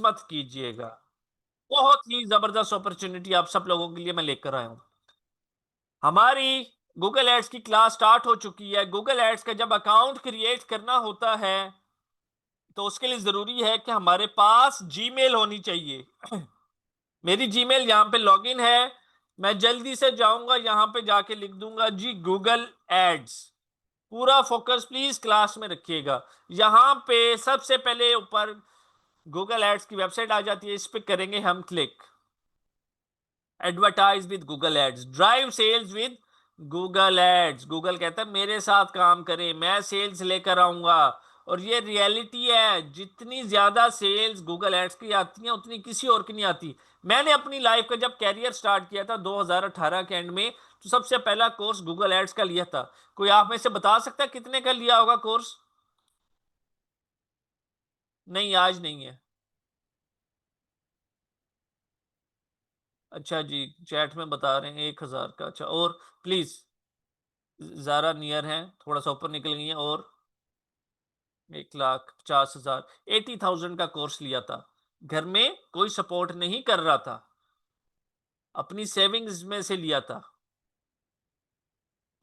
मत कीजिएगा। बहुत ही जबरदस्त अपॉर्चुनिटी आप सब लोगों के लिए मैं लेकर आया हूं। हमारी गूगल एड्स की क्लास स्टार्ट हो चुकी है। गूगल एड्स का जब अकाउंट क्रिएट करना होता है तो उसके लिए जरूरी है कि हमारे पास जीमेल होनी चाहिए। मेरी जीमेल यहाँ पे लॉगिन है। मैं जल्दी से जाऊंगा, यहाँ पे जाके लिख दूंगा जी गूगल एड्स। पूरा फोकस प्लीज क्लास में रखिएगा। यहाँ पे सबसे पहले ऊपर गूगल एड्स की वेबसाइट आ जाती है, इस पे करेंगे हम click. Advertise with Google Ads, drive sales with Google Ads. Google कहता है मेरे साथ काम करें, मैं सेल्स लेकर आऊंगा। और ये रियलिटी है, जितनी ज्यादा सेल्स गूगल एड्स की आती हैं उतनी किसी और की नहीं आती। मैंने अपनी लाइफ का जब कैरियर स्टार्ट किया था 2018 के एंड में, तो सबसे पहला कोर्स गूगल एड्स का लिया था। कोई आप में से बता सकता है कितने का लिया होगा कोर्स? नहीं, आज नहीं है। अच्छा जी, चैट में बता रहे हैं 1,000 का। अच्छा, और प्लीज, ज़ारा नियर हैं, थोड़ा सा ऊपर निकल गई हैं। और 1,50,000, 80,000 का कोर्स लिया था। घर में कोई सपोर्ट नहीं कर रहा था, अपनी सेविंग्स में से लिया था।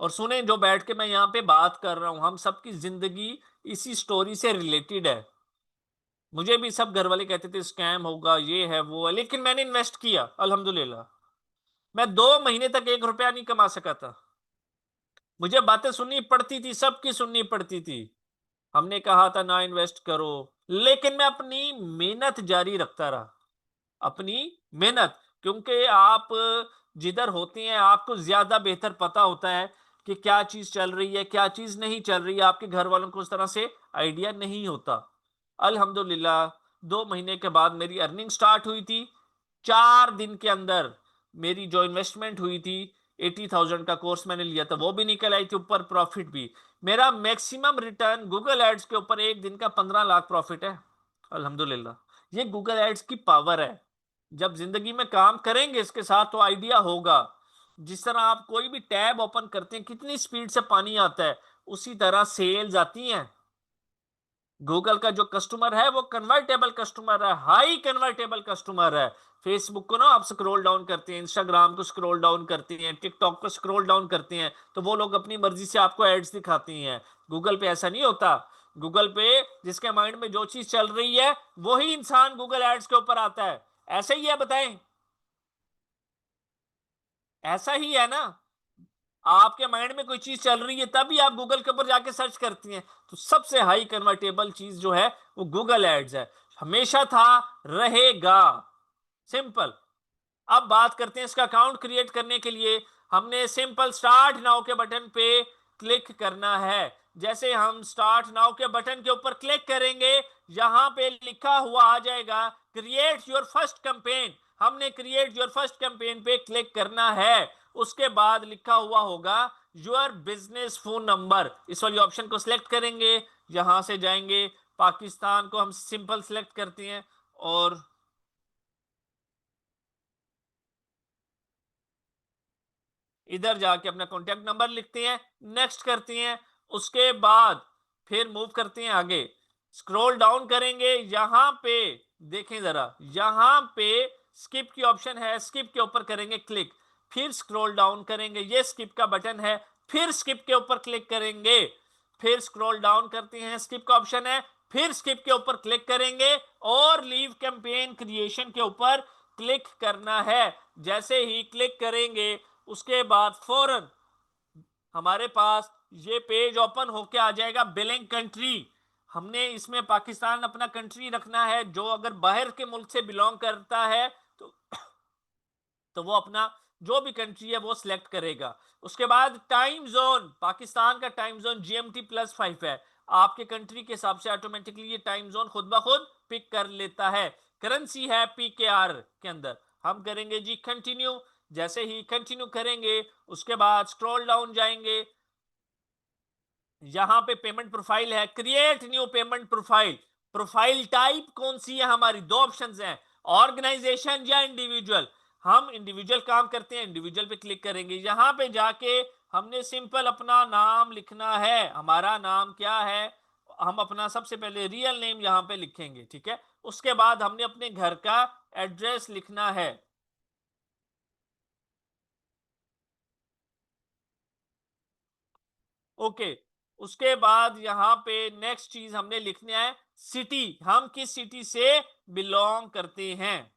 और सुने, जो बैठ के मैं यहाँ पे बात कर रहा हूँ, हम सबकी जिंदगी इसी स्टोरी से रिलेटेड है। मुझे भी सब घर वाले कहते थे स्कैम होगा, ये है वो है, लेकिन मैंने इन्वेस्ट किया अल्हम्दुलिल्लाह। मैं 2 महीने तक 1 रुपया नहीं कमा सका था। मुझे बातें सुननी पड़ती थी, सबकी सुननी पड़ती थी। हमने कहा था ना इन्वेस्ट करो, लेकिन मैं अपनी मेहनत जारी रखता रहा। अपनी मेहनत, क्योंकि आप जिधर होते हैं आपको ज्यादा बेहतर पता होता है कि क्या चीज चल रही है, क्या चीज नहीं चल रही है। आपके घर वालों को उस तरह से आइडिया नहीं होता। अल्हम्दुलिल्लाह, 2 महीने के बाद मेरी अर्निंग स्टार्ट हुई थी। 4 दिन के अंदर मेरी जो इन्वेस्टमेंट हुई थी, 80,000 का कोर्स मैंने लिया था, वो भी निकल आई थी, ऊपर प्रॉफिट भी। मेरा मैक्सिमम रिटर्न गूगल एड्स के ऊपर एक दिन का 15 लाख प्रॉफिट है अल्हम्दुलिल्लाह। ये गूगल एड्स की पावर है। जब जिंदगी में काम करेंगे इसके साथ तो आइडिया होगा। जिस तरह आप कोई भी टैब ओपन करते हैं, कितनी स्पीड से पानी आता है, उसी तरह सेल्स आती हैं। गूगल का जो कस्टमर है वो कन्वर्टेबल कस्टमर है, हाई कन्वर्टेबल कस्टमर है। फेसबुक को ना आप स्क्रॉल डाउन करते हैं, इंस्टाग्राम को स्क्रॉल डाउन करते हैं, टिकटॉक को स्क्रॉल डाउन करते हैं, तो वो लोग अपनी मर्जी से आपको एड्स दिखाती हैं। गूगल पे ऐसा नहीं होता। गूगल पे जिसके माइंड में जो चीज चल रही है वही इंसान गूगल एड्स के ऊपर आता है। ऐसा ही है, बताएं? ऐसा ही है ना? आपके माइंड में कोई चीज चल रही है तभी आप गूगल के ऊपर जाके सर्च करती हैं। तो सबसे हाई कन्वर्टेबल चीज जो है वो गूगल एड्स है। हमेशा था, रहेगा। सिंपल। अब बात करते हैं इसका अकाउंट क्रिएट करने के लिए। हमने सिंपल स्टार्ट नाउ के बटन पे क्लिक करना है। जैसे हम स्टार्ट नाउ के बटन के ऊपर क्लिक करेंगे, यहां पे लिखा हुआ आ जाएगा क्रिएट योर फर्स्ट कैंपेन। हमने क्रिएट योर फर्स्ट कैंपेन पे क्लिक करना है। उसके बाद लिखा हुआ होगा योर बिजनेस फोन नंबर, इस वाली ऑप्शन को सिलेक्ट करेंगे। यहां से जाएंगे, पाकिस्तान को हम सिंपल सिलेक्ट करते हैं और इधर जाके अपना कॉन्टैक्ट नंबर लिखते हैं, नेक्स्ट करते हैं। उसके बाद फिर मूव करते हैं आगे, स्क्रॉल डाउन करेंगे। यहां पे देखें जरा, यहां पे स्किप की ऑप्शन है, स्किप के ऊपर करेंगे क्लिक। फिर स्क्रॉल डाउन करेंगे, ये स्किप का बटन है, फिर स्किप के ऊपर क्लिक करेंगे। फिर स्क्रॉल डाउन करते हैं, स्किप का ऑप्शन है, फिर स्किप के ऊपर क्लिक करेंगे और लीव कैंपेन क्रिएशन के ऊपर क्लिक करना है। जैसे ही क्लिक करेंगे उसके बाद फौरन हमारे पास ये पेज ओपन होके आ जाएगा, बिलिंग कंट्री। हमने इसमें पाकिस्तान अपना कंट्री रखना है। जो अगर बाहर के मुल्क से बिलोंग करता है तो वो अपना जो भी कंट्री है वो सिलेक्ट करेगा। उसके बाद टाइम जोन, पाकिस्तान का टाइम जोन GMT+5 है। आपके कंट्री के हिसाब से ऑटोमेटिकली ये टाइम जोन खुद ब खुद पिक कर लेता है। करेंसी है PKR के अंदर। हम करेंगे जी कंटिन्यू। जैसे ही कंटिन्यू करेंगे उसके बाद स्क्रॉल डाउन जाएंगे, यहां पे पेमेंट प्रोफाइल है, create new payment profile. Profile type कौन सी है? हमारी दो ऑप्शंस हैं, ऑर्गेनाइजेशन या इंडिविजुअल। हम इंडिविजुअल काम करते हैं, इंडिविजुअल पे क्लिक करेंगे। यहां पे जाके हमने सिंपल अपना नाम लिखना है। हमारा नाम क्या है? हम अपना सबसे पहले रियल नेम यहाँ पे लिखेंगे, ठीक है। उसके बाद हमने अपने घर का एड्रेस लिखना है। ओके, उसके बाद यहाँ पे नेक्स्ट चीज हमने लिखना है सिटी, हम किस सिटी से बिलोंग करते हैं।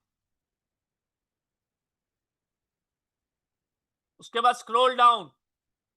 उसके बाद स्क्रॉल डाउन,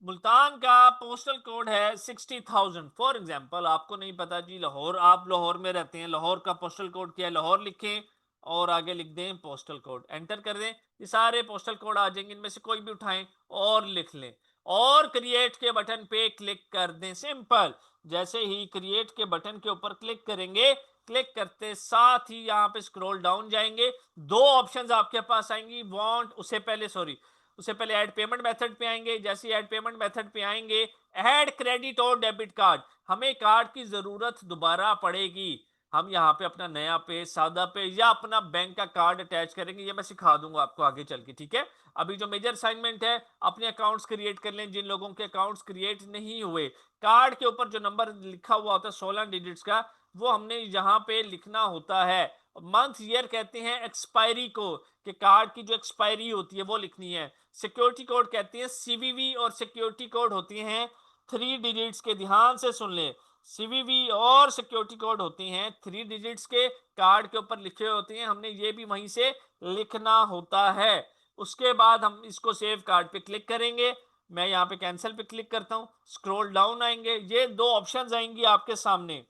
मुल्तान का पोस्टल कोड है 60,000। फॉर एग्जाम्पल आपको नहीं पता जी लाहौर, आप लाहौर में रहते हैं, लाहौर का पोस्टल कोड क्या है, लाहौर लिखें और आगे लिख दें पोस्टल कोड, एंटर कर दें। ये सारे पोस्टल कोड आ जाएंगे, इनमें से कोई भी उठाएं और लिख लें और क्रिएट के बटन पे क्लिक कर दें। सिंपल। जैसे ही क्रिएट के बटन के ऊपर क्लिक करेंगे, क्लिक करते साथ ही यहाँ पे स्क्रॉल डाउन जाएंगे, दो ऑप्शंस आपके पास आएंगी। वांट, उससे पहले सॉरी, उससे पहले ऐड पेमेंट मेथड पे आएंगे। जैसे ही ऐड पेमेंट मेथड पे आएंगे, ऐड क्रेडिट और डेबिट कार्ड, हमें कार्ड की जरूरत दोबारा पड़ेगी। हम यहाँ पे अपना नया पे, सादा पे या अपना बैंक का कार्ड अटैच करेंगे, ये मैं सिखा दूंगा आपको आगे चल के, ठीक है। अभी जो मेजर असाइनमेंट है, अपने अकाउंट्स क्रिएट कर लें। जिन लोगों के अकाउंट्स क्रिएट नहीं हुए, कार्ड के ऊपर जो नंबर लिखा हुआ होता है 16 डिजिट्स का, वो हमने यहाँ पे लिखना होता है। मंथ ईयर कहते हैं एक्सपायरी को, कि कार्ड की जो एक्सपायरी होती है वो लिखनी है। सिक्योरिटी कोड कहते हैं सीवीवी, और सिक्योरिटी कोड होती हैं 3 डिजिट्स के। ध्यान से सुन लें, सीवीवी और सिक्योरिटी कोड होते हैं 3 डिजिट्स के, कार्ड के ऊपर लिखे होते हैं, हमने ये भी वहीं से लिखना होता है। उसके बाद हम इसको सेव कार्ड पे क्लिक करेंगे। मैं यहाँ पे कैंसिल पे क्लिक करता हूँ, स्क्रॉल डाउन आएंगे, ये दो ऑप्शंस आएंगी आपके सामने।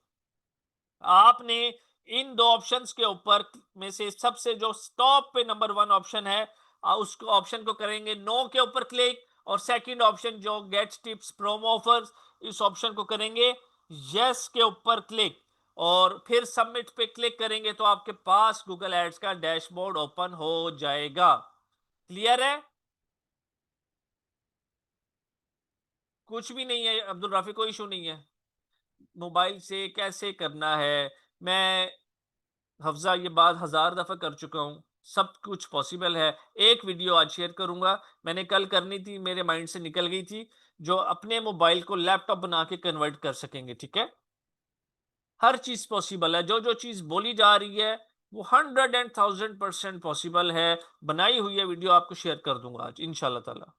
आपने इन दो ऑप्शंस के ऊपर में से सबसे जो टॉप पे नंबर 1 ऑप्शन है, उसको ऑप्शन को करेंगे नो के ऊपर क्लिक, और सेकंड ऑप्शन जो गेट टिप्स प्रोमो ऑफर्स, इस ऑप्शन को करेंगे यस के ऊपर क्लिक, और फिर सबमिट पे क्लिक करेंगे तो आपके पास गूगल एड्स का डैशबोर्ड ओपन हो जाएगा। क्लियर है? कुछ भी नहीं है अब्दुल राफी, कोई इशू नहीं है। मोबाइल से कैसे करना है, मैं हफ्जा ये बात 1000 दफा कर चुका हूँ। सब कुछ पॉसिबल है। एक वीडियो आज शेयर करूंगा, मैंने कल करनी थी, मेरे माइंड से निकल गई थी, जो अपने मोबाइल को लैपटॉप बना के कन्वर्ट कर सकेंगे, ठीक है। हर चीज पॉसिबल है, जो जो चीज बोली जा रही है वो 100 and 1000% पॉसिबल है। बनाई हुई है वीडियो, आपको शेयर कर दूंगा आज इंशाल्लाह ताला,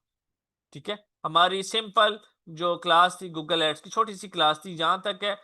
ठीक है। हमारी सिंपल जो क्लास थी, गूगल एड्स की छोटी सी क्लास थी, जहां तक है